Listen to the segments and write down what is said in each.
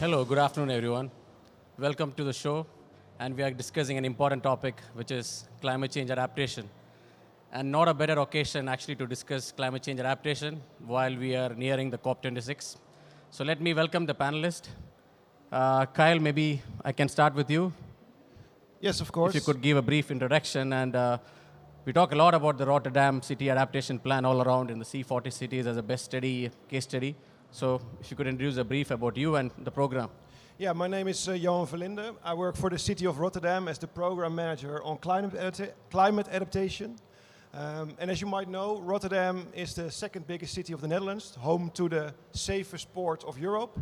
Hello, good afternoon, everyone. Welcome to the show. And we are discussing an important topic, which is climate change adaptation. And not a better occasion, actually, to discuss climate change adaptation while we are nearing the COP26. So let me welcome the panelists. Kyle, maybe I can start with you. Yes, of If course. you could give a brief introduction. And we talk a lot about the Rotterdam City Adaptation Plan all around in the C40 cities as a best study, case study. So if you could introduce a brief about you and the program. Yeah, my name is Johan Verlinde. I work for the City of Rotterdam as the program manager on climate adaptation. And as you might know, Rotterdam is the second biggest city of the Netherlands, home to the safest port of Europe.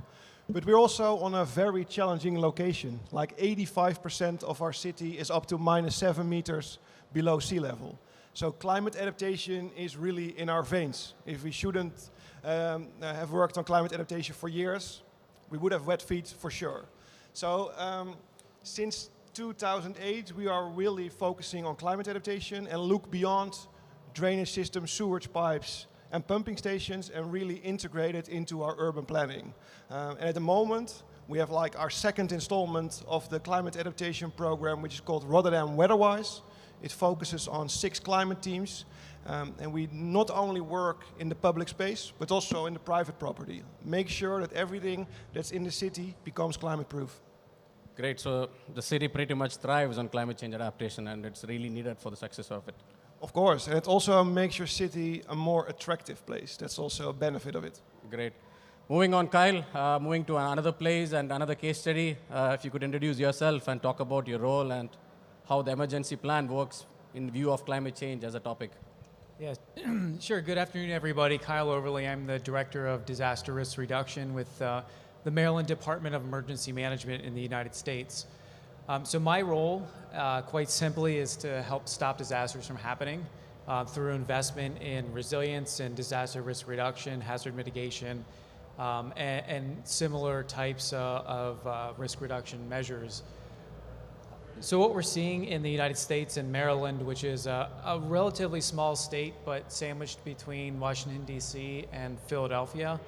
But we're also on a very challenging location. Like 85% of our city is up to -7 meters below sea level. So climate adaptation is really in our veins. If we shouldn't have worked on climate adaptation for years, we would have wet feet for sure. So since 2008, we are really focusing on climate adaptation and look beyond drainage systems, sewage pipes, and pumping stations and really integrate it into our urban planning. And at the moment, we have like our second installment of the climate adaptation program, which is called Rotterdam Weatherwise. It focuses on 6 climate teams. And we not only work in the public space, but also in the private property. Make sure that everything that's in the city becomes climate proof. Great. So the city pretty much thrives on climate change adaptation, and it's really needed for the success of it. Of course, and it also makes your city a more attractive place. That's also a benefit of it. Great. Moving on, Kyle, moving to another place and another case study. If you could introduce yourself and talk about your role and how the emergency plan works in view of climate change as a topic. Yes, sure. Good afternoon, everybody. Kyle Overley. I'm the Director of Disaster Risk Reduction with the Maryland Department of Emergency Management in the United States. So my role, quite simply, is to help stop disasters from happening through investment in resilience and disaster risk reduction, hazard mitigation, and similar types of risk reduction measures. So what we're seeing in the United States and Maryland, which is a relatively small state, but sandwiched between Washington, D.C. and Philadelphia,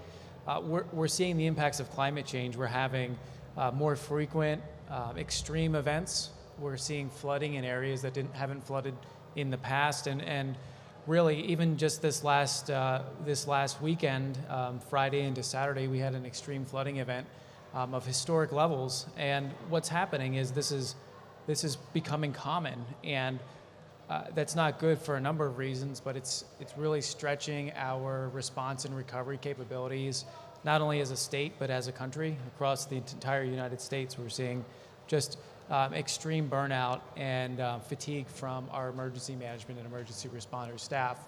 we're seeing the impacts of climate change. We're having more frequent extreme events. We're seeing flooding in areas that haven't flooded in the past. And really, even just this last weekend, Friday into Saturday, we had an extreme flooding event of historic levels. And what's happening is this is becoming common, and that's not good for a number of reasons, but it's really stretching our response and recovery capabilities, not only as a state, but as a country. Across the entire United States, we're seeing just extreme burnout and fatigue from our emergency management and emergency responder staff.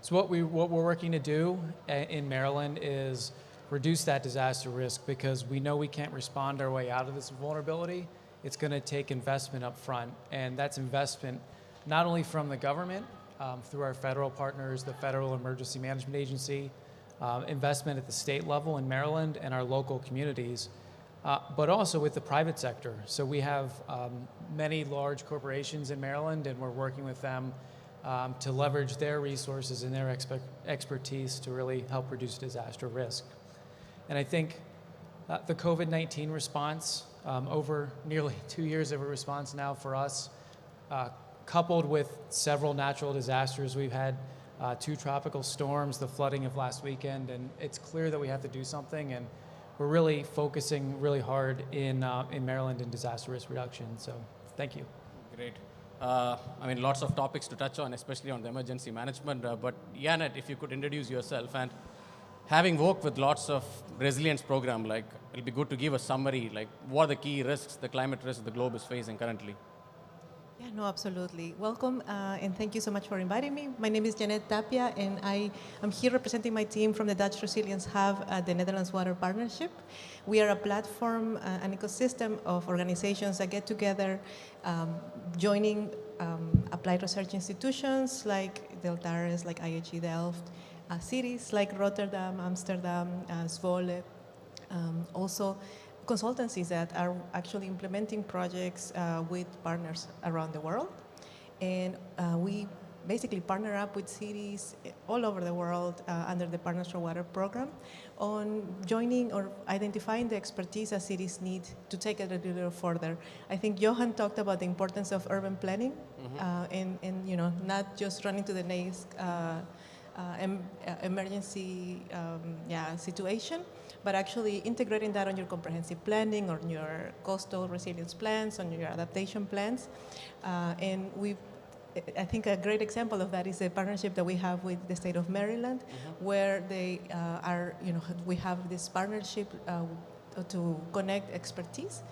So what we're working to do in Maryland is reduce that disaster risk, because we know we can't respond our way out of this vulnerability. It's going to take investment up front, and that's investment not only from the government, through our federal partners, the Federal Emergency Management Agency, investment at the state level in Maryland and our local communities, but also with the private sector. So we have many large corporations in Maryland, and we're working with them to leverage their resources and their expertise to really help reduce disaster risk. And I think the COVID-19 response, over nearly 2 years of a response now for us, coupled with several natural disasters. We've had 2 tropical storms, the flooding of last weekend, and it's clear that we have to do something, and we're really focusing really hard in Maryland in disaster risk reduction. So thank you. Great. I mean, lots of topics to touch on, especially on the emergency management. But Jeanette, if you could introduce yourself, and having worked with lots of resilience program, like it'll be good to give a summary, like what are the key risks, the climate risks the globe is facing currently? Yeah, no, absolutely. Welcome, and thank you so much for inviting me. My name is Jeanette Tapia, and I am here representing my team from the Dutch Resilience Hub at the Netherlands Water Partnership. We are a platform, an ecosystem of organizations that get together, joining applied research institutions like Deltares, like IHE Delft, cities like Rotterdam, Amsterdam, Zwolle, also consultancies that are actually implementing projects with partners around the world. And we basically partner up with cities all over the world under the Partners for Water program on joining or identifying the expertise that cities need to take it a little further. I think Johan talked about the importance of urban planning and not just running to the next emergency situation, but actually integrating that on your comprehensive planning, on your coastal resilience plans, on your adaptation plans. I think a great example of that is the partnership that we have with the state of Maryland, where they we have this partnership to connect expertise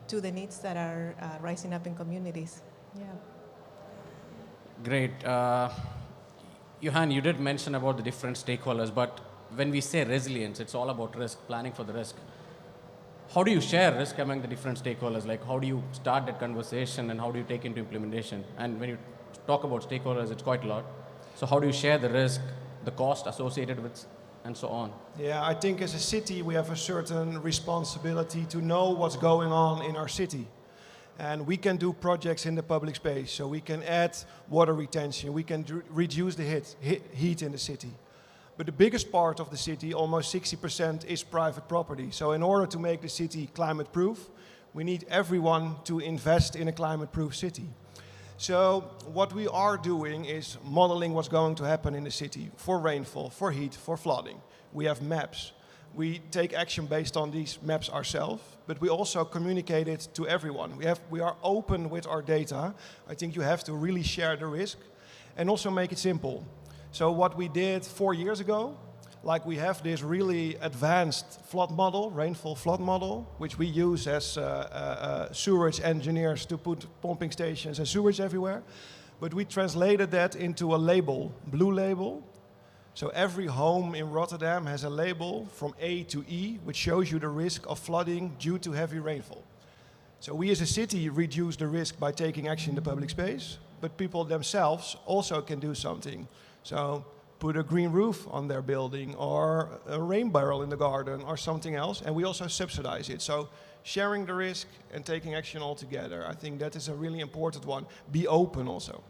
to the needs that are rising up in communities. Yeah. Great. Johan, you did mention about the different stakeholders, but when we say resilience, it's all about risk, planning for the risk. How do you share risk among the different stakeholders? Like, how do you start that conversation and how do you take into implementation? And when you talk about stakeholders, it's quite a lot. So how do you share the risk, the cost associated with, and so on? Yeah, I think as a city, we have a certain responsibility to know what's going on in our city. And we can do projects in the public space. So we can add water retention. We can reduce the heat in the city. But the biggest part of the city, almost 60%, is private property. So in order to make the city climate-proof, we need everyone to invest in a climate-proof city. So what we are doing is modeling what's going to happen in the city for rainfall, for heat, for flooding. We have maps. We take action based on these maps ourselves, but we also communicate it to everyone. We are open with our data. I think you have to really share the risk and also make it simple. So what we did 4 years ago, like we have this really advanced flood model, rainfall flood model, which we use as sewerage engineers to put pumping stations and sewage everywhere. But we translated that into a label, blue label. So every home in Rotterdam has a label from A to E, which shows you the risk of flooding due to heavy rainfall. So we as a city reduce the risk by taking action in the public space, but people themselves also can do something. So put a green roof on their building or a rain barrel in the garden or something else, and we also subsidize it. So sharing the risk and taking action all together, I think that is a really important one. Be open also.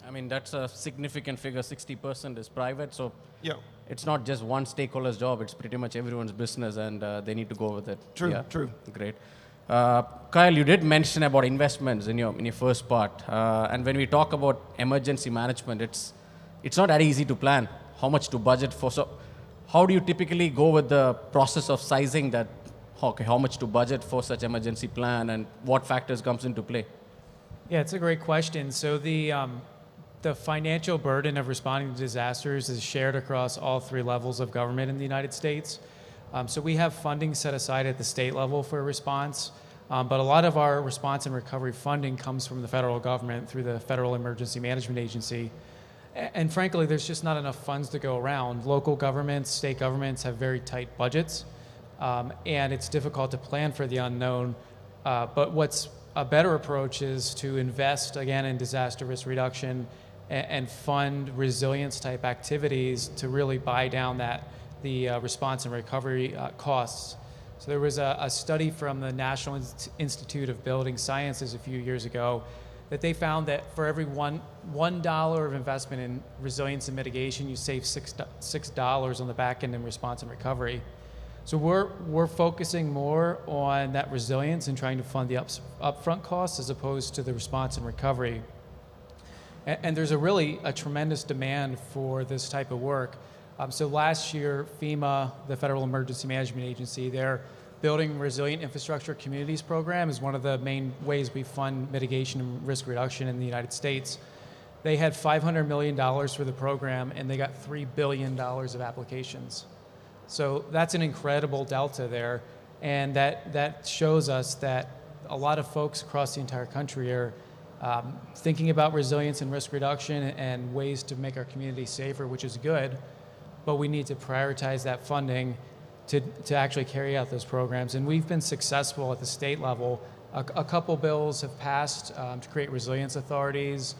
I mean, that's a significant figure. 60% is private, so yeah, it's not just one stakeholder's job. It's pretty much everyone's business, and they need to go with it. True, yeah. true. Great. Kyle, you did mention about investments in your first part, and when we talk about emergency management, it's not that easy to plan how much to budget for. So, how do you typically go with the process of sizing that? Okay, how much to budget for such emergency plan, and what factors comes into play? Yeah, it's a great question. So the financial burden of responding to disasters is shared across all 3 levels of government in the United States. So we have funding set aside at the state level for response, but a lot of our response and recovery funding comes from the federal government through the Federal Emergency Management Agency. And frankly, there's just not enough funds to go around. Local governments, state governments have very tight budgets, and it's difficult to plan for the unknown. But what's a better approach is to invest, again, in disaster risk reduction and fund resilience type activities to really buy down the response and recovery costs. So there was a study from the National Institute of Building Sciences a few years ago that they found that for every $1 of investment in resilience and mitigation, you save $6 on the back end in response and recovery. So we're focusing more on that resilience and trying to fund the upfront costs as opposed to the response and recovery. And there's a tremendous demand for this type of work. So last year, FEMA, the Federal Emergency Management Agency, their Building Resilient Infrastructure Communities program is one of the main ways we fund mitigation and risk reduction in the United States. They had $500 million for the program, and they got $3 billion of applications. So that's an incredible delta there, and that shows us that a lot of folks across the entire country are thinking about resilience and risk reduction and ways to make our community safer, which is good, but we need to prioritize that funding to actually carry out those programs. And we've been successful at the state level. A couple bills have passed to create resilience authorities.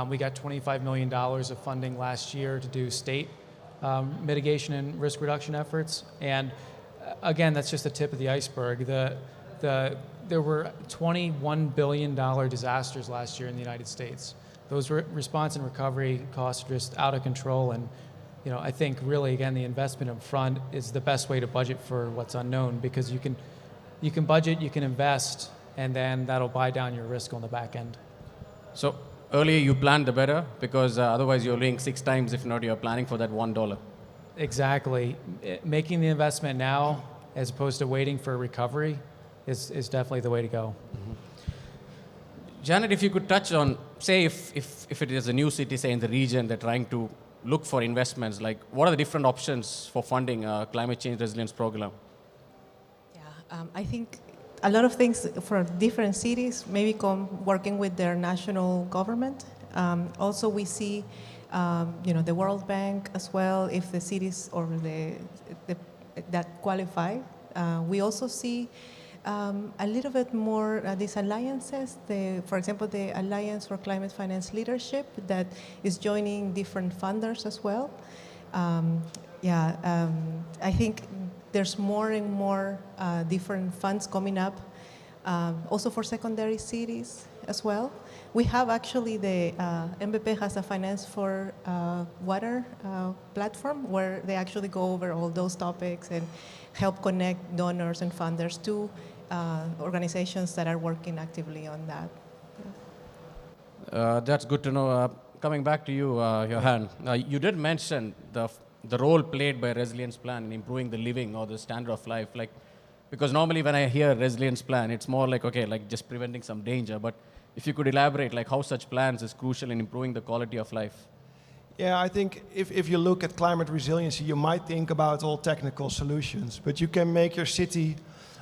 We got $25 million of funding last year to do state mitigation and risk reduction efforts. And again, that's just the tip of the iceberg. There were $21 billion disasters last year in the United States. those response and recovery costs are just out of control. And I think really, again, the investment up front is the best way to budget for what's unknown, because you can budget, you can invest, and then that'll buy down your risk on the back end. So earlier you planned the better, because otherwise you're laying 6 times, if not you're planning for that $1. Exactly. Making the investment now as opposed to waiting for a recovery is definitely the way to go. Mm-hmm. Janet, if you could touch on, say if it is a new city, say in the region, they're trying to look for investments, like what are the different options for funding a climate change resilience program? Yeah, I think a lot of things for different cities maybe come working with their national government. Also, we see the World Bank as well, if the cities or that qualify. We also see a little bit more these alliances. For example, the Alliance for Climate Finance Leadership that is joining different funders as well. I think there's more and more different funds coming up, also for secondary cities as well. We have actually the MVP has a finance for water platform where they actually go over all those topics and help connect donors and funders to organizations that are working actively on that. That's good to know. Coming back to you, Johan, you did mention the role played by resilience plan in improving the living or the standard of life. Like, because normally when I hear resilience plan, it's more like, okay, like just preventing some danger. But if you could elaborate, like how such plans is crucial in improving the quality of life. Yeah, I think if you look at climate resiliency, you might think about all technical solutions, but you can make your city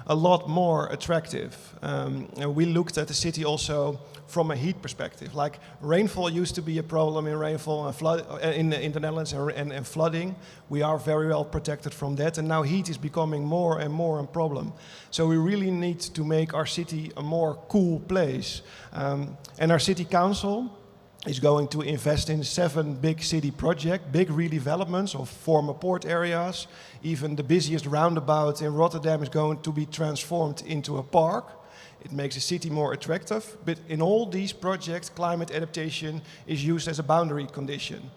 a lot more attractive. And we looked at the city also from a heat perspective. Like rainfall used to be a problem in rainfall and flood in the Netherlands and flooding. We are very well protected from that, and now heat is becoming more and more a problem. So we really need to make our city a more cool place. And our city council is going to invest in 7 big city projects, big redevelopments of former port areas. Even the busiest roundabout in Rotterdam is going to be transformed into a park. It makes the city more attractive, but in all these projects, climate adaptation is used as a boundary condition.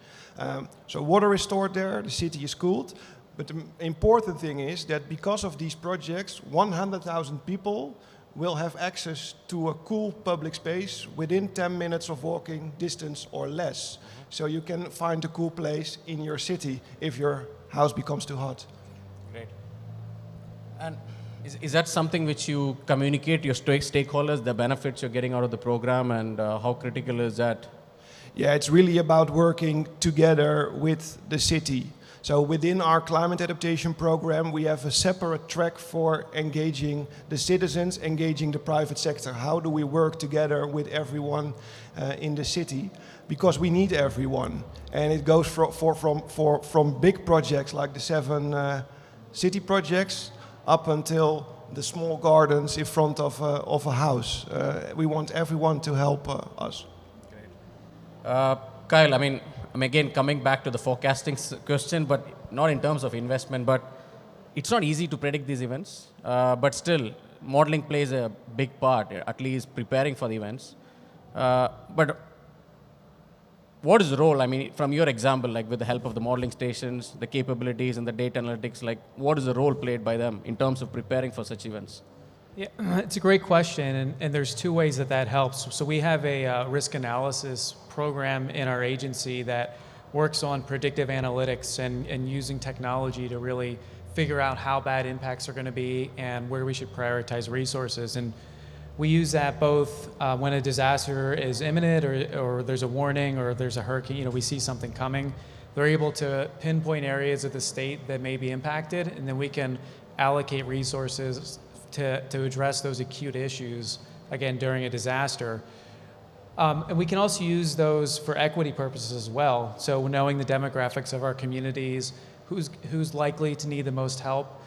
So water is stored there, the city is cooled, but the important thing is that because of these projects, 100,000 people will have access to a cool public space within 10 minutes of walking distance or less. So you can find a cool place in your city if your house becomes too hot. Great. And is that something which you communicate to your stakeholders, the benefits you're getting out of the program, and how critical is that? Yeah, it's really about working together with the city. So within our climate adaptation program, we have a separate track for engaging the citizens, engaging the private sector. How do we work together with everyone in the city? Because we need everyone. And it goes from big projects like the 7 city projects up until the small gardens in front of a house. We want everyone to help us. Great. Kyle, I mean, again, coming back to the forecasting question, but not in terms of investment, but it's not easy to predict these events, but still, modeling plays a big part, at least preparing for the events. But what is the role, I mean, from your example, like with the help of the modeling stations, the capabilities and the data analytics, like what is the role played by them in terms of preparing for such events? Yeah, it's a great question, and there's 2 ways that helps. So we have a risk analysis program in our agency that works on predictive analytics and using technology to really figure out how bad impacts are going to be and where we should prioritize resources. And we use that both when a disaster is imminent or there's a warning or there's a hurricane, we see something coming. They're able to pinpoint areas of the state that may be impacted, and then we can allocate resources to address those acute issues, again, during a disaster. And we can also use those for equity purposes as well. So knowing the demographics of our communities, who's likely to need the most help,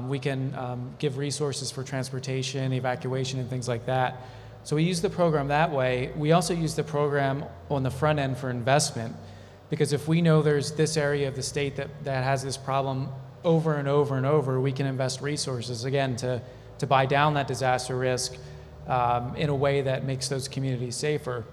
we can give resources for transportation, evacuation, and things like that. So we use the program that way. We also use the program on the front end for investment, because if we know there's this area of the state that has this problem over and over and over, we can invest resources, again, to buy down that disaster risk in a way that makes those communities safer.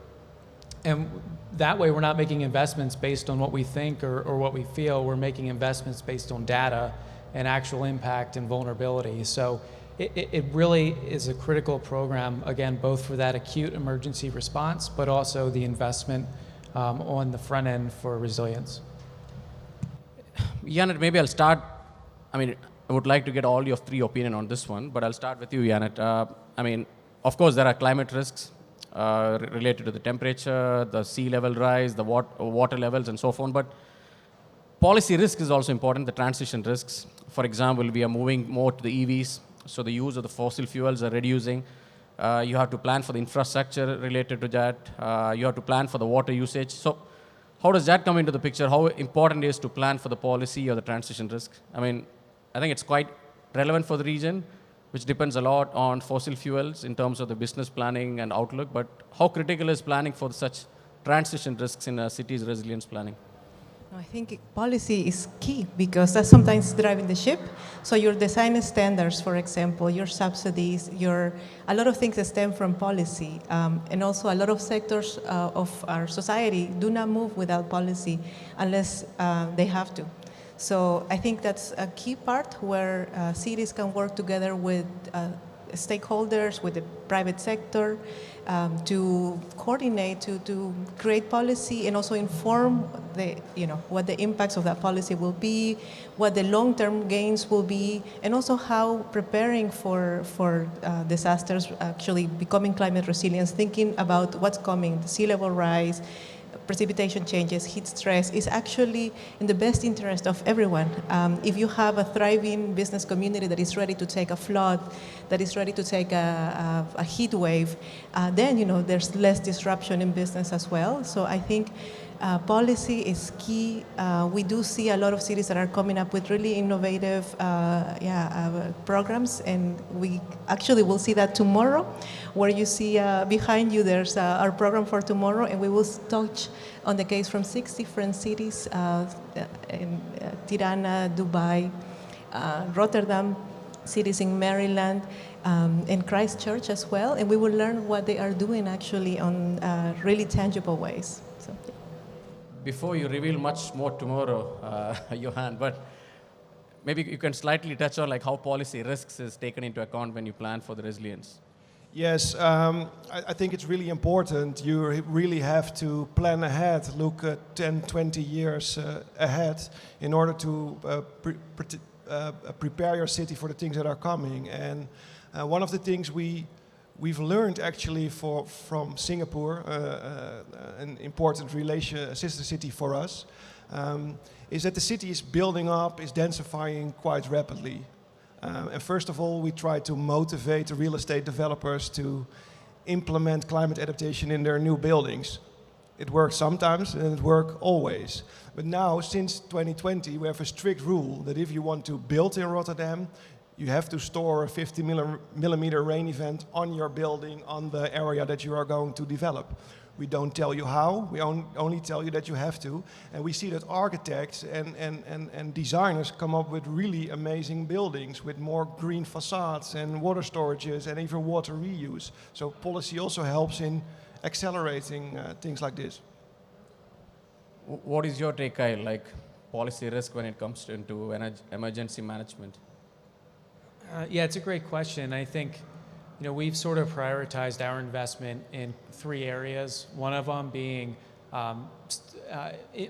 And that way we're not making investments based on what we think or what we feel. We're making investments based on data and actual impact and vulnerability. So it really is a critical program, again, both for that acute emergency response, but also the investment on the front end for resilience. Janet, maybe I'll start. I mean, I would like to get all your three opinion on this one, but I'll start with you, Janet. I mean, of course, there are climate risks related to the temperature, the sea level rise, the water levels, and so on. But policy risk is also important, the transition risks. For example, we are moving more to the EVs, so the use of the fossil fuels are reducing. You have to plan for the infrastructure related to that. You have to plan for the water usage. So how does that come into the picture? How important it is to plan for the policy or the transition risk? I mean, I think it's quite relevant for the region, which depends a lot on fossil fuels in terms of the business planning and outlook. But how critical is planning for such transition risks in a city's resilience planning? I think policy is key because that's sometimes driving the ship. So your design standards, for example, your subsidies, a lot of things that stem from policy. And also a lot of sectors of our society do not move without policy unless they have to. So I think that's a key part where cities can work together with stakeholders, with the private sector, to coordinate, to create policy and also inform what the impacts of that policy will be, what the long-term gains will be, and also how preparing for disasters, actually becoming climate resilient, thinking about what's coming, the sea level rise, precipitation changes, heat stress, is actually in the best interest of everyone. If you have a thriving business community that is ready to take a flood, that is ready to take a heat wave, then there's less disruption in business as well. So I think policy is key. We do see a lot of cities that are coming up with really innovative programs, and we actually will see that tomorrow, where you see behind you there's our program for tomorrow, and we will touch on the case from 6 different cities, in Tirana, Dubai, Rotterdam, cities in Maryland, and Christchurch as well, and we will learn what they are doing actually on really tangible ways. So. Before you reveal much more tomorrow, Johan, but maybe you can slightly touch on like how policy risks is taken into account when you plan for the resilience. Yes, I think it's really important. You really have to plan ahead, look 10, 20 years ahead in order to prepare your city for the things that are coming. And one of the things we've learned actually from Singapore, an important sister city for us, is that the city is building up, is densifying quite rapidly. And first of all, we try to motivate the real estate developers to implement climate adaptation in their new buildings. It works sometimes and it works always. But now, since 2020, we have a strict rule that if you want to build in Rotterdam, you have to store a 50 millimeter rain event on your building, on the area that you are going to develop. We don't tell you how, we only tell you that you have to. And we see that architects and designers come up with really amazing buildings with more green facades and water storages and even water reuse. So policy also helps in accelerating things like this. What is your take, Kyle, like policy risk when it comes into emergency management? Yeah, it's a great question. I think we've sort of prioritized our investment in 3 areas. One of them being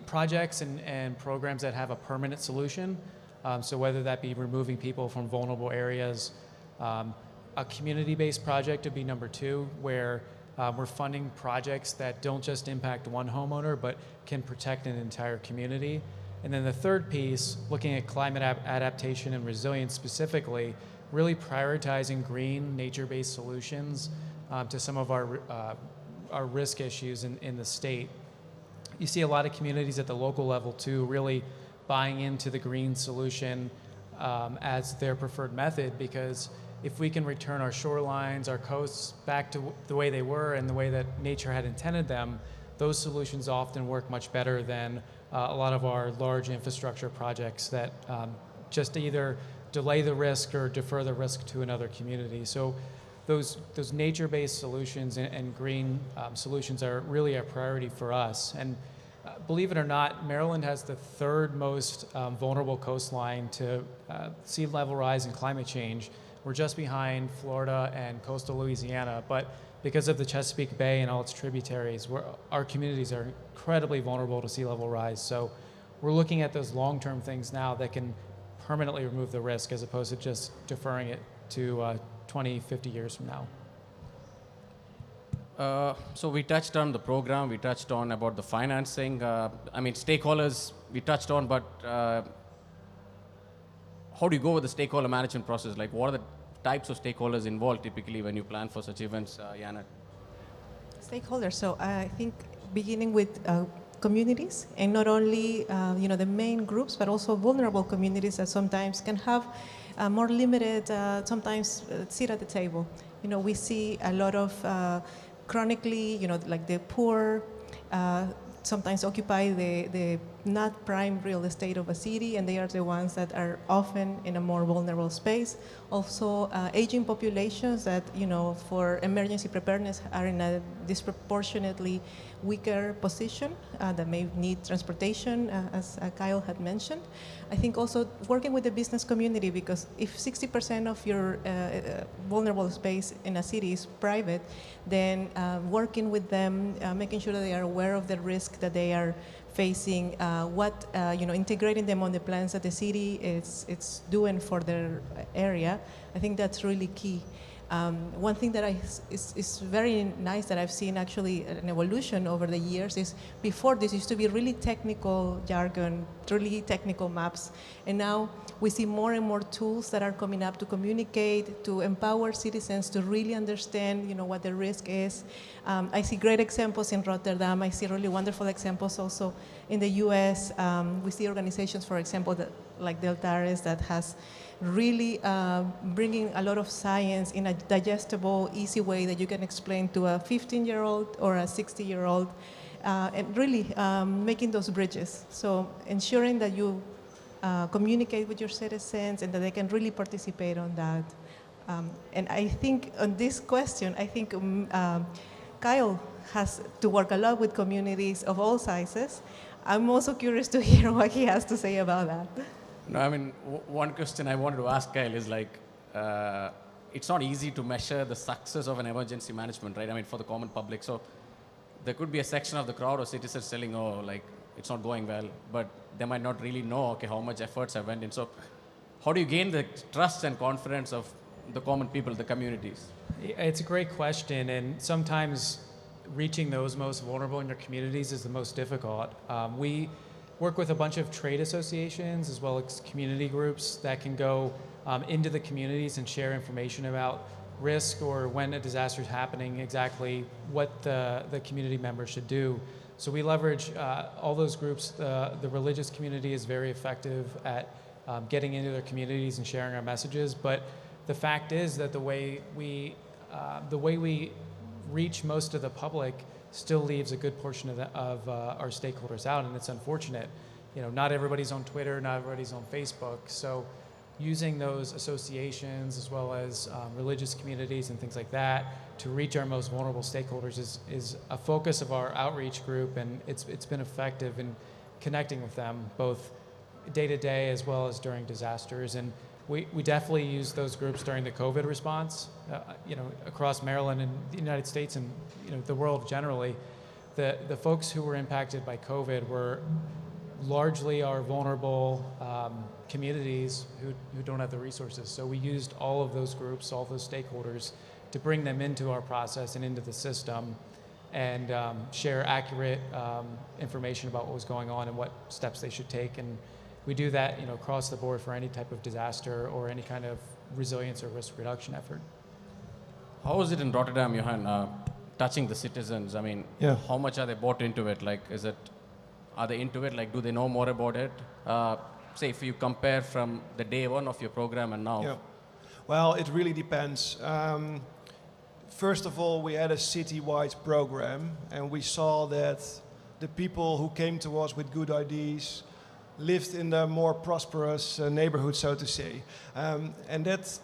projects and programs that have a permanent solution. So whether that be removing people from vulnerable areas, a community-based project would be number 2, where we're funding projects that don't just impact one homeowner, but can protect an entire community. And then the third piece, looking at climate adaptation and resilience specifically, really prioritizing green, nature-based solutions to some of our risk issues in the state. You see a lot of communities at the local level too, really buying into the green solution as their preferred method, because if we can return our shorelines, our coasts back to the way they were and the way that nature had intended them, those solutions often work much better than a lot of our large infrastructure projects that just either delay the risk or defer the risk to another community. So those nature-based solutions and green solutions are really a priority for us. And believe it or not, Maryland has the third most vulnerable coastline to sea level rise and climate change. We're just behind Florida and coastal Louisiana, but because of the Chesapeake Bay and all its tributaries, our communities are incredibly vulnerable to sea level rise. So we're looking at those long-term things now that can permanently remove the risk as opposed to just deferring it to 20, 50 years from now. So we touched on the program, we touched on about the financing. Stakeholders we touched on, but how do you go with the stakeholder management process? Like, what are the types of stakeholders involved typically when you plan for such events, Jeanette? Stakeholders. So I think beginning with communities, and not only the main groups, but also vulnerable communities that sometimes can have more limited, sometimes sit at the table. We see a lot of chronically, like the poor, sometimes occupy the not prime real estate of a city, and they are the ones that are often in a more vulnerable space. Also, aging populations that, for emergency preparedness are in a disproportionately weaker position that may need transportation, as Kyle had mentioned. I think also working with the business community, because if 60% of your vulnerable space in a city is private, then working with them, making sure that they are aware of the risk that they are facing, integrating them on the plans that the city is doing for their area. I think that's really key. One thing that is very nice that I've seen actually an evolution over the years is before this used to be really technical jargon, really technical maps, and now we see more and more tools that are coming up to communicate, to empower citizens to really understand, what the risk is. I see great examples in Rotterdam. I see really wonderful examples also in the U.S. We see organizations, for example, like Deltares, that has really bringing a lot of science in a digestible, easy way that you can explain to a 15-year-old or a 60-year-old, and really making those bridges. So ensuring that you communicate with your citizens and that they can really participate on that. And I think on this question, Kyle has to work a lot with communities of all sizes. I'm also curious to hear what he has to say about that. No, one question I wanted to ask Kyle is it's not easy to measure the success of an emergency management, right? For the common public. So there could be a section of the crowd or citizens telling, it's not going well, but they might not really know, how much efforts have went in. So how do you gain the trust and confidence of the common people, the communities? It's a great question, and sometimes reaching those most vulnerable in your communities is the most difficult. We work with a bunch of trade associations as well as community groups that can go into the communities and share information about risk or when a disaster is happening, exactly what the community members should do. So we leverage all those groups. The religious community is very effective at getting into their communities and sharing our messages, but the fact is that the way we reach most of the public still leaves a good portion of our stakeholders out, and it's unfortunate. Not everybody's on Twitter, not everybody's on Facebook, so using those associations as well as religious communities and things like that to reach our most vulnerable stakeholders is a focus of our outreach group, and it's been effective in connecting with them both day to day as well as during disasters. And we definitely use those groups during the COVID response, across Maryland and the United States and the world generally. The folks who were impacted by COVID were largely our vulnerable communities who don't have the resources. So we used all of those groups, all of those stakeholders, to bring them into our process and into the system and share accurate information about what was going on and what steps they should take. And we do that across the board for any type of disaster or any kind of resilience or risk reduction effort. How is it in Rotterdam, Johan, touching the citizens? How much are they bought into it? Are they into it? Do they know more about it? Say, if you compare from the day one of your program and now. Yeah. Well, it really depends. First of all, we had a city-wide program, and we saw that the people who came to us with good ideas lived in the more prosperous neighborhood, so to say. And that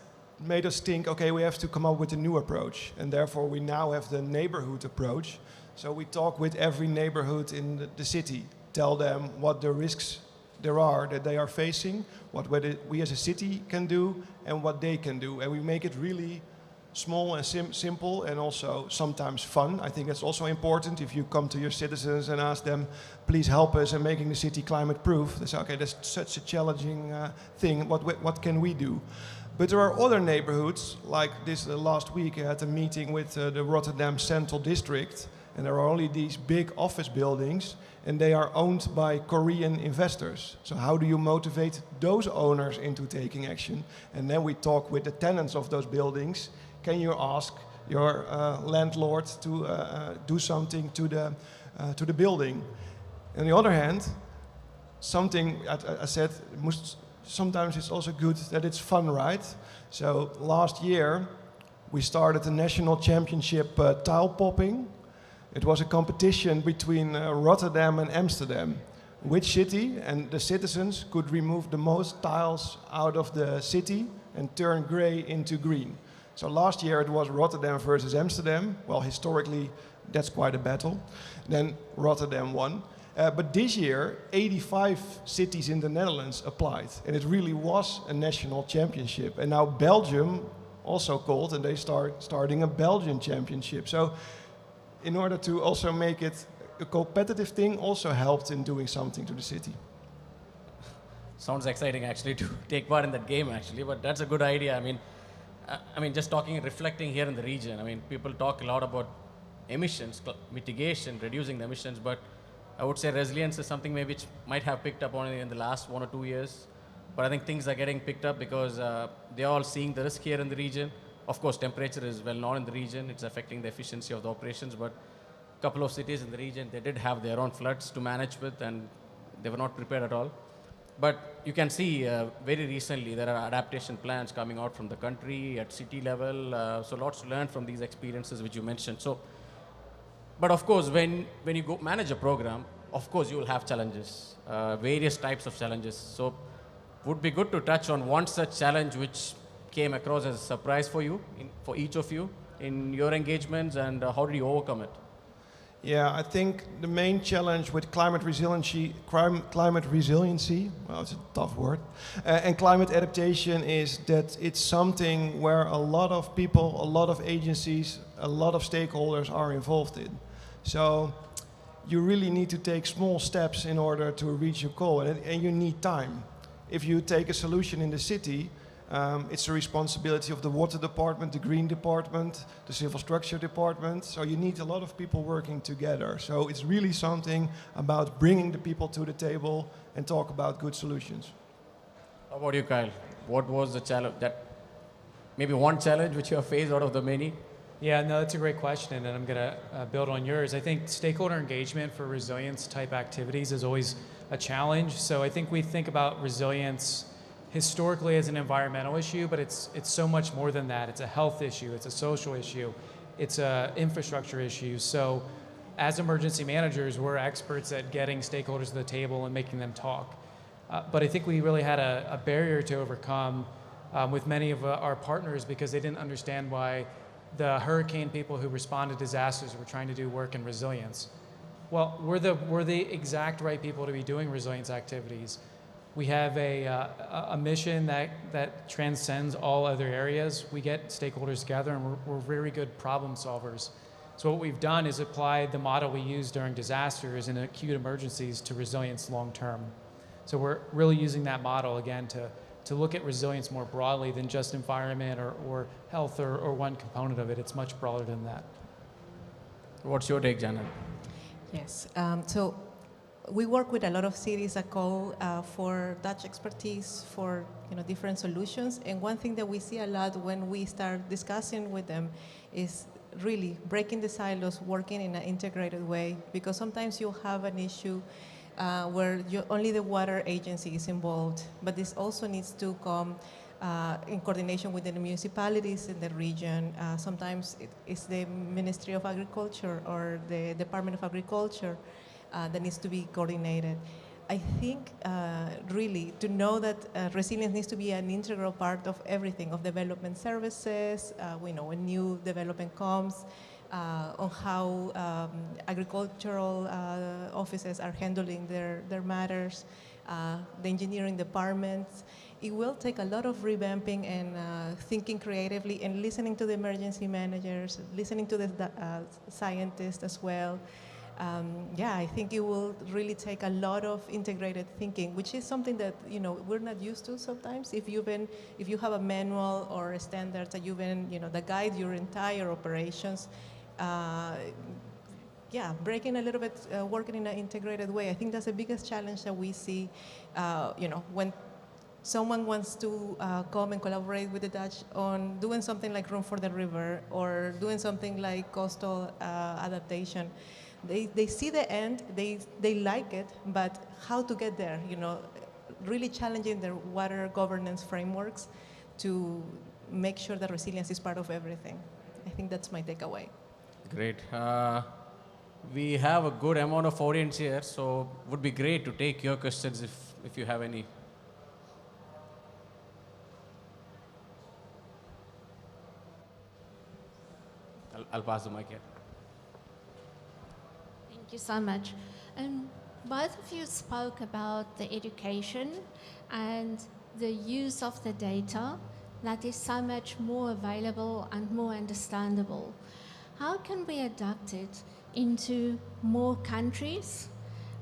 made us think, okay, we have to come up with a new approach. And therefore, we now have the neighborhood approach. So we talk with every neighborhood in the city, tell them what the risks there are that they are facing, what we as a city can do, and what they can do. And we make it really small and simple, and also sometimes fun. I think that's also important. If you come to your citizens and ask them, please help us in making the city climate proof, they say, okay, that's such a challenging thing, what can we do? But there are other neighborhoods, like this last week I had a meeting with the Rotterdam Central District, and there are only these big office buildings, and they are owned by Korean investors. So how do you motivate those owners into taking action? And then we talk with the tenants of those buildings. Can you ask your landlord to do something to the building? On the other hand, something I said, sometimes it's also good that it's fun, right? So last year we started a national championship tile popping. It was a competition between Rotterdam and Amsterdam. Which city and the citizens could remove the most tiles out of the city and turn grey into green. So last year it was Rotterdam versus Amsterdam. Well, historically, that's quite a battle. Then Rotterdam won. But this year, 85 cities in the Netherlands applied. And it really was a national championship. And now Belgium also called, and they starting a Belgian championship. So in order to also make it a competitive thing, also helped in doing something to the city. Sounds exciting, actually, to take part in that game, actually. But that's a good idea. I mean, just reflecting here in the region. I mean, people talk a lot about emissions, mitigation, reducing the emissions, but I would say resilience is something maybe which might have picked up only in the last 1 or 2 years. But I think things are getting picked up because they're all seeing the risk here in the region. Of course, temperature is well known in the region. It's affecting the efficiency of the operations, but a couple of cities in the region, they did have their own floods to manage with, and they were not prepared at all. But you can see very recently there are adaptation plans coming out from the country at city level. So lots to learn from these experiences which you mentioned. So, but of course, when you go manage a program, of course you will have challenges, various types of challenges. So would be good to touch on one such challenge which came across as a surprise for you, for each of you in your engagements, and how did you overcome it? Yeah, I think the main challenge with climate resiliency, well, it's a tough word, and climate adaptation is that it's something where a lot of people, a lot of agencies, a lot of stakeholders are involved in. So you really need to take small steps in order to reach your goal, and you need time. If you take a solution in the city, it's the responsibility of the water department, the green department, the civil structure department. So you need a lot of people working together. So it's really something about bringing the people to the table and talk about good solutions. How about you, Kyle? What was the challenge, that maybe one challenge which you have faced out of the many? Yeah, no, that's a great question, and I'm going to build on yours. I think stakeholder engagement for resilience type activities is always a challenge. So I think we think about resilience historically as an environmental issue, but it's so much more than that. It's a health issue, it's a social issue, it's an infrastructure issue. So as emergency managers, we're experts at getting stakeholders to the table and making them talk. But I think we really had a barrier to overcome with many of our partners because they didn't understand why the hurricane people who respond to disasters were trying to do work in resilience. Well, we're the exact right people to be doing resilience activities. We have a mission that transcends all other areas. We get stakeholders together, and we're very good problem solvers. So what we've done is applied the model we use during disasters and acute emergencies to resilience long term. So we're really using that model again to look at resilience more broadly than just environment or health or one component of it. It's much broader than that. What's your take, Janet? Yes. So we work with a lot of cities that call for Dutch expertise for different solutions. And one thing that we see a lot when we start discussing with them is really breaking the silos, working in an integrated way. Because sometimes you'll have an issue where only the water agency is involved, but this also needs to come in coordination with the municipalities in the region. Sometimes it's the Ministry of Agriculture or the Department of Agriculture that needs to be coordinated. I think really to know that resilience needs to be an integral part of everything, of development services, we know when new development comes, on how agricultural offices are handling their matters, the engineering departments. It will take a lot of revamping and thinking creatively and listening to the emergency managers, listening to the scientists as well. Yeah, I think it will really take a lot of integrated thinking, which is something that we're not used to sometimes. If you have a manual or a standard that that guide your entire operations, yeah, breaking a little bit, working in an integrated way. I think that's the biggest challenge that we see. When someone wants to come and collaborate with the Dutch on doing something like Room for the River or doing something like coastal adaptation. They see the end, they like it, but how to get there, really challenging their water governance frameworks to make sure that resilience is part of everything. I think that's my takeaway. Great. We have a good amount of audience here, so it would be great to take your questions if you have any. I'll pass the mic here. Thank you so much. Both of you spoke about the education and the use of the data that is so much more available and more understandable. How can we adapt it into more countries?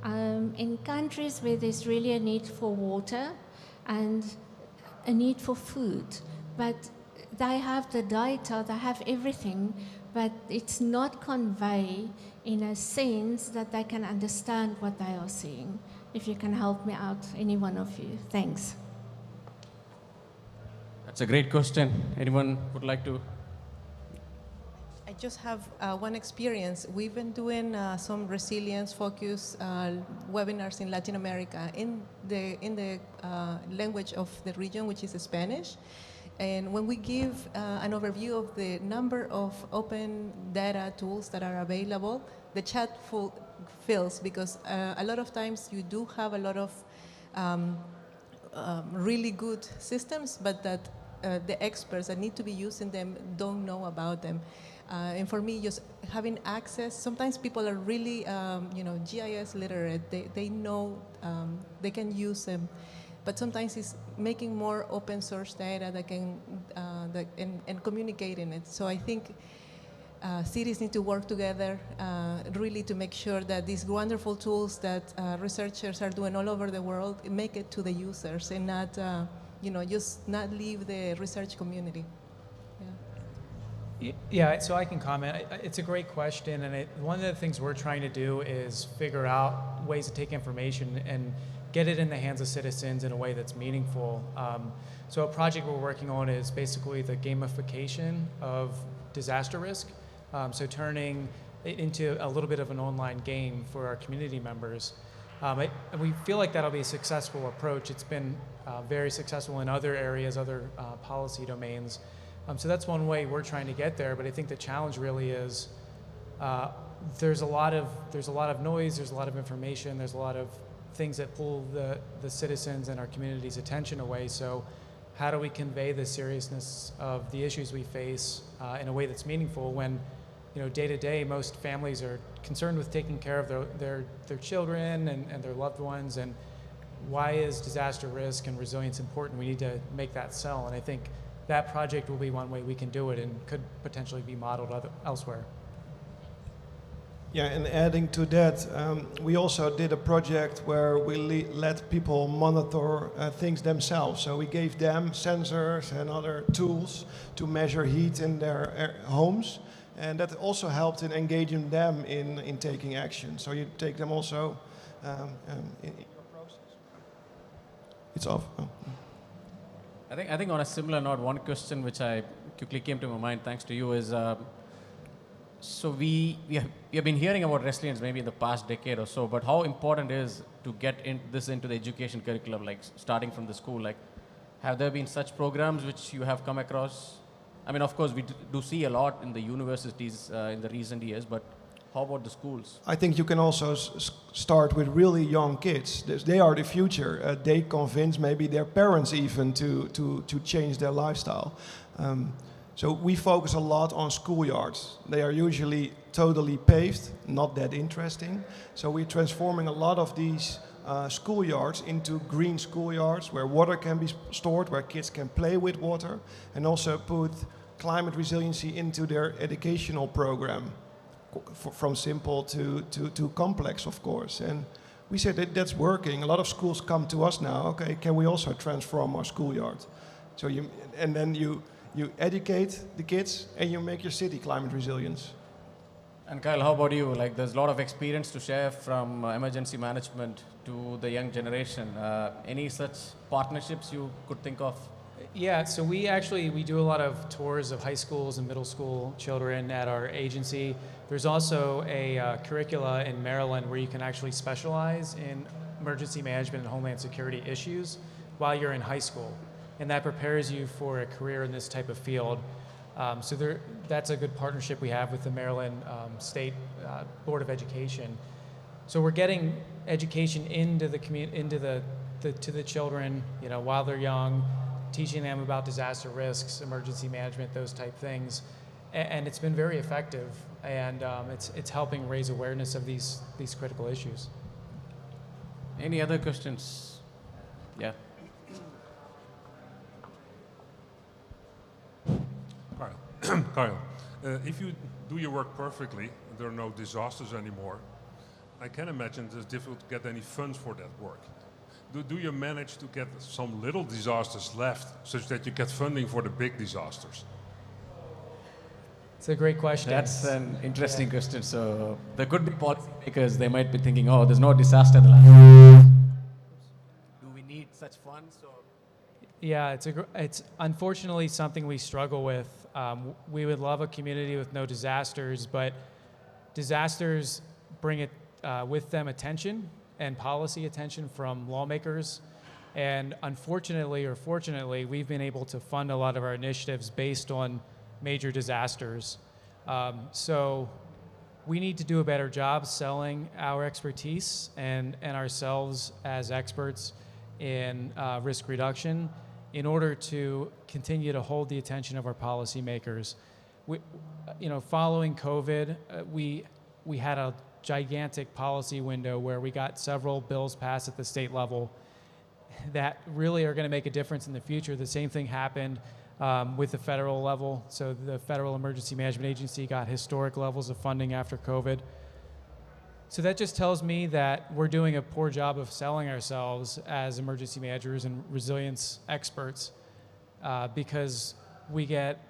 In countries where there's really a need for water and a need for food, but they have the data, they have everything, but it's not conveyed in a sense that they can understand what they are seeing. If you can help me out, any one of you. Thanks. That's a great question. Anyone would like to? I just have one experience. We've been doing some resilience-focused webinars in Latin America in the language of the region, which is Spanish. And when we give an overview of the number of open data tools that are available, the chat fills because a lot of times you do have a lot of really good systems, but that the experts that need to be using them don't know about them. And for me, just having access, sometimes people are really, GIS literate. They know they can use them. But sometimes it's making more open source data that can and communicating it. So I think cities need to work together really to make sure that these wonderful tools that researchers are doing all over the world make it to the users and not, just not leave the research community. Yeah, so I can comment. It's a great question, and one of the things we're trying to do is figure out ways to take information and get it in the hands of citizens in a way that's meaningful. So a project we're working on is basically the gamification of disaster risk. So turning it into a little bit of an online game for our community members. We feel like that'll be a successful approach. It's been very successful in other areas, other policy domains. So that's one way we're trying to get there, but I think the challenge really is there's a lot of noise, there's a lot of information, there's a lot of things that pull the citizens and our community's attention away. So how do we convey the seriousness of the issues we face in a way that's meaningful when, day to day, most families are concerned with taking care of their children and their loved ones, and why is disaster risk and resilience important? We need to make that sell, and I think that project will be one way we can do it and could potentially be modeled elsewhere. Yeah, and adding to that, we also did a project where we let people monitor things themselves. So we gave them sensors and other tools to measure heat in their homes. And that also helped in engaging them in taking action. So you take them also in your process. It's off. Oh. I think on a similar note, one question which I quickly came to my mind, thanks to you, is so we have been hearing about resilience maybe in the past decade or so, but how important is to get this into the education curriculum, like starting from the school? Like, have there been such programs which you have come across? I mean, of course, we do see a lot in the universities in the recent years, but how about the schools? I think you can also start with really young kids. They are the future. They convince maybe their parents even to change their lifestyle. So we focus a lot on schoolyards. They are usually totally paved, not that interesting. So we're transforming a lot of these schoolyards into green schoolyards where water can be stored, where kids can play with water, and also put climate resiliency into their educational program, from simple to complex, of course. And we said that that's working. A lot of schools come to us now. Okay, can we also transform our schoolyard? So then you educate the kids and you make your city climate resilient. And Kyle, how about you? Like, there's a lot of experience to share from emergency management to the young generation. Any such partnerships you could think of? Yeah, so we do a lot of tours of high schools and middle school children at our agency. There's also a curricula in Maryland where you can actually specialize in emergency management and homeland security issues while you're in high school. And that prepares you for a career in this type of field. That's a good partnership we have with the Maryland State Board of Education. So we're getting education into the to the children, while they're young, teaching them about disaster risks, emergency management, those type things, and it's been very effective. And it's helping raise awareness of these critical issues. Any other questions? Yeah. Kyle, if you do your work perfectly, there are no disasters anymore, I can imagine it's difficult to get any funds for that work. Do you manage to get some little disasters left such that you get funding for the big disasters? It's a great question. That's an interesting question. So there could be policymakers, they might be thinking, oh, there's no disaster the last time. Do we need such funds? Or? Yeah, it's unfortunately something we struggle with. We would love a community with no disasters, but disasters bring it with them attention and policy attention from lawmakers. And unfortunately or fortunately, we've been able to fund a lot of our initiatives based on major disasters. So we need to do a better job selling our expertise and ourselves as experts in risk reduction in order to continue to hold the attention of our policymakers. Following COVID, we had a gigantic policy window where we got several bills passed at the state level that really are going to make a difference in the future. The same thing happened with the federal level. So the Federal Emergency Management Agency got historic levels of funding after COVID. So that just tells me that we're doing a poor job of selling ourselves as emergency managers and resilience experts because we get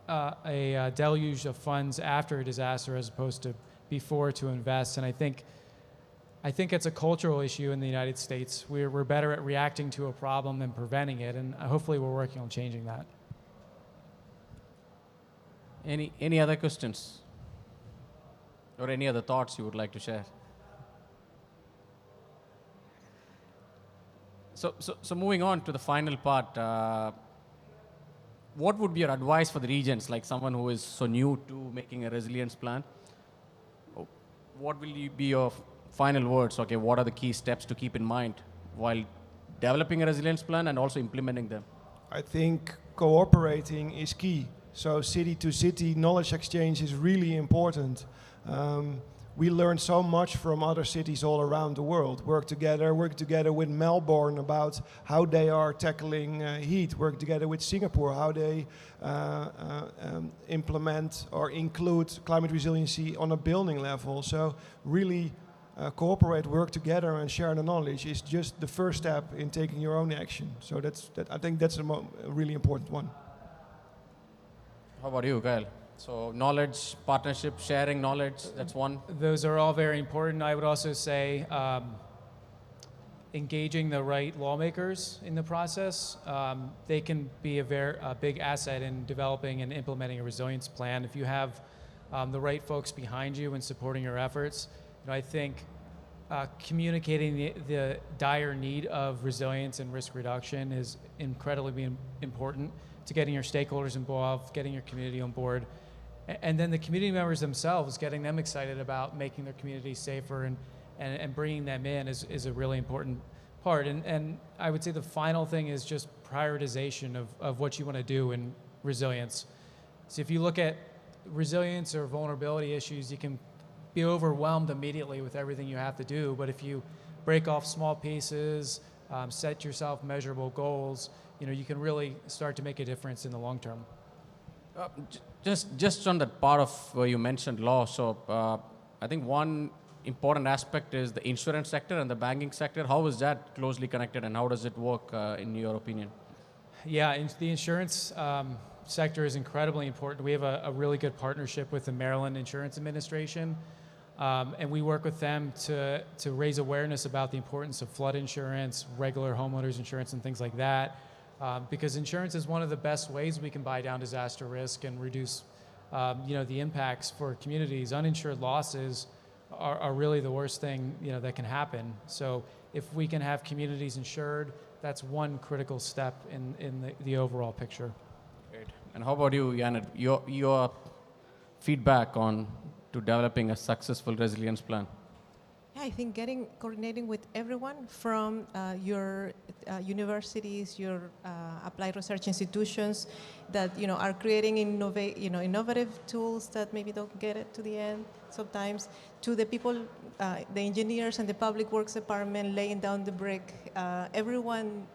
a deluge of funds after a disaster as opposed to before to invest. And I think it's a cultural issue in the United States. We're better at reacting to a problem than preventing it, and hopefully we're working on changing that. Any other questions? Or any other thoughts you would like to share? So moving on to the final part, what would be your advice for the regions, like someone who is so new to making a resilience plan? What will be your final words? Okay, what are the key steps to keep in mind while developing a resilience plan and also implementing them? I think cooperating is key. So city to city knowledge exchange is really important. We learn so much from other cities all around the world. Work together with Melbourne about how they are tackling heat. Work together with Singapore, how they implement or include climate resiliency on a building level. So really cooperate, work together and share the knowledge is just the first step in taking your own action. So I think that's a really important one. How about you, Kyle? So knowledge, partnership, sharing knowledge, that's one. Those are all very important. I would also say engaging the right lawmakers in the process. They can be a big asset in developing and implementing a resilience plan. If you have the right folks behind you and supporting your efforts, I think communicating the dire need of resilience and risk reduction is incredibly important to getting your stakeholders involved, getting your community on board. And then the community members themselves, getting them excited about making their community safer and bringing them in is a really important part. And I would say the final thing is just prioritization of what you want to do in resilience. So if you look at resilience or vulnerability issues, you can be overwhelmed immediately with everything you have to do. But if you break off small pieces, set yourself measurable goals, you can really start to make a difference in the long term. Just on that part of where you mentioned law, so I think one important aspect is the insurance sector and the banking sector. How is that closely connected and how does it work in your opinion? Yeah, the insurance sector is incredibly important. We have a really good partnership with the Maryland Insurance Administration, and we work with them to raise awareness about the importance of flood insurance, regular homeowners insurance, and things like that, because insurance is one of the best ways we can buy down disaster risk and reduce the impacts for communities. Uninsured losses are really the worst thing that can happen. So if we can have communities insured, that's one critical step in the overall picture. Great. And how about you, Jeanette? Your feedback on to developing a successful resilience plan? Yeah, I think coordinating with everyone from your universities, your applied research institutions that are creating innovative tools that maybe don't get it to the end sometimes, to the people, the engineers and the public works department laying down the brick, everyone,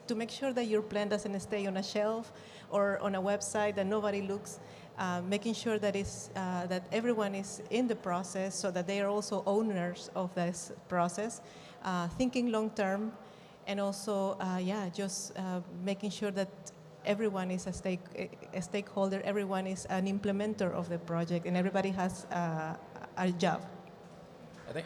to make sure that your plan doesn't stay on a shelf or on a website that nobody looks. Making sure that that everyone is in the process so that they are also owners of this process, thinking long term, and also, just making sure that everyone is a stakeholder, everyone is an implementer of the project, and everybody has a job.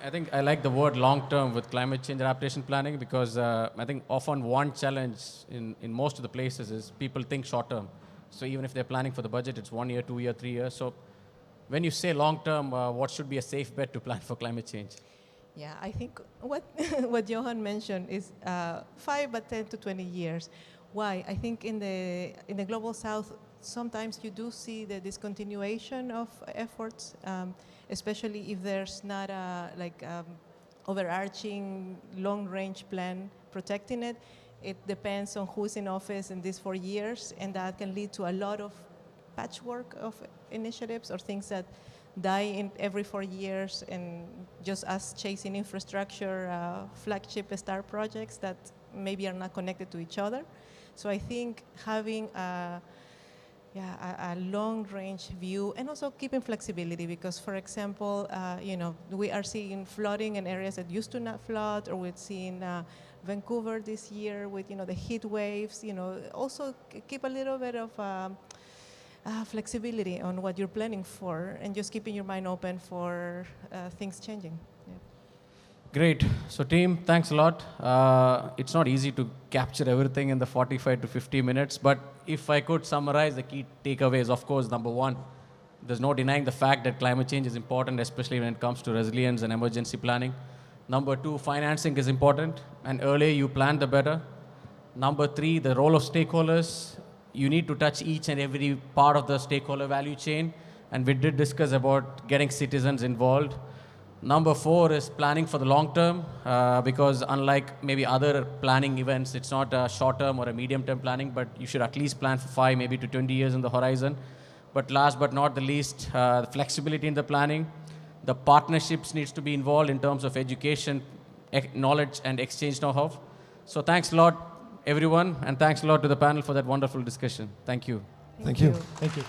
I think I like the word long term with climate change adaptation planning because I think often one challenge in most of the places is people think short term. So even if they're planning for the budget, it's 1 year, 2 year, 3 years. So when you say long term, what should be a safe bet to plan for climate change? Yeah, I think what Johan mentioned is 5 but 10 to 20 years. Why? I think in the global south, sometimes you do see the discontinuation of efforts, especially if there's not a overarching long-range plan protecting it. It depends on who's in office in these 4 years, and that can lead to a lot of patchwork of initiatives or things that die in every 4 years, and just us chasing infrastructure, flagship star projects that maybe are not connected to each other. So I think having a long-range view and also keeping flexibility, because, for example, we are seeing flooding in areas that used to not flood, or we're seeing Vancouver this year with the heat waves. Also keep a little bit of flexibility on what you're planning for, and just keeping your mind open for things changing. Yeah. Great. So team, thanks a lot. It's not easy to capture everything in the 45 to 50 minutes, but if I could summarize the key takeaways, of course, number one, there's no denying the fact that climate change is important, especially when it comes to resilience and emergency planning. Number two, financing is important, and earlier you plan, the better. Number three, the role of stakeholders. You need to touch each and every part of the stakeholder value chain, and we did discuss about getting citizens involved. Number four is planning for the long term, because unlike maybe other planning events, it's not a short term or a medium term planning, but you should at least plan for 5, maybe to 20 years in the horizon. But last but not the least, the flexibility in the planning. The partnerships needs to be involved in terms of education, knowledge, and exchange know-how. So thanks a lot, everyone, and thanks a lot to the panel for that wonderful discussion. Thank you. Thank you. Thank you.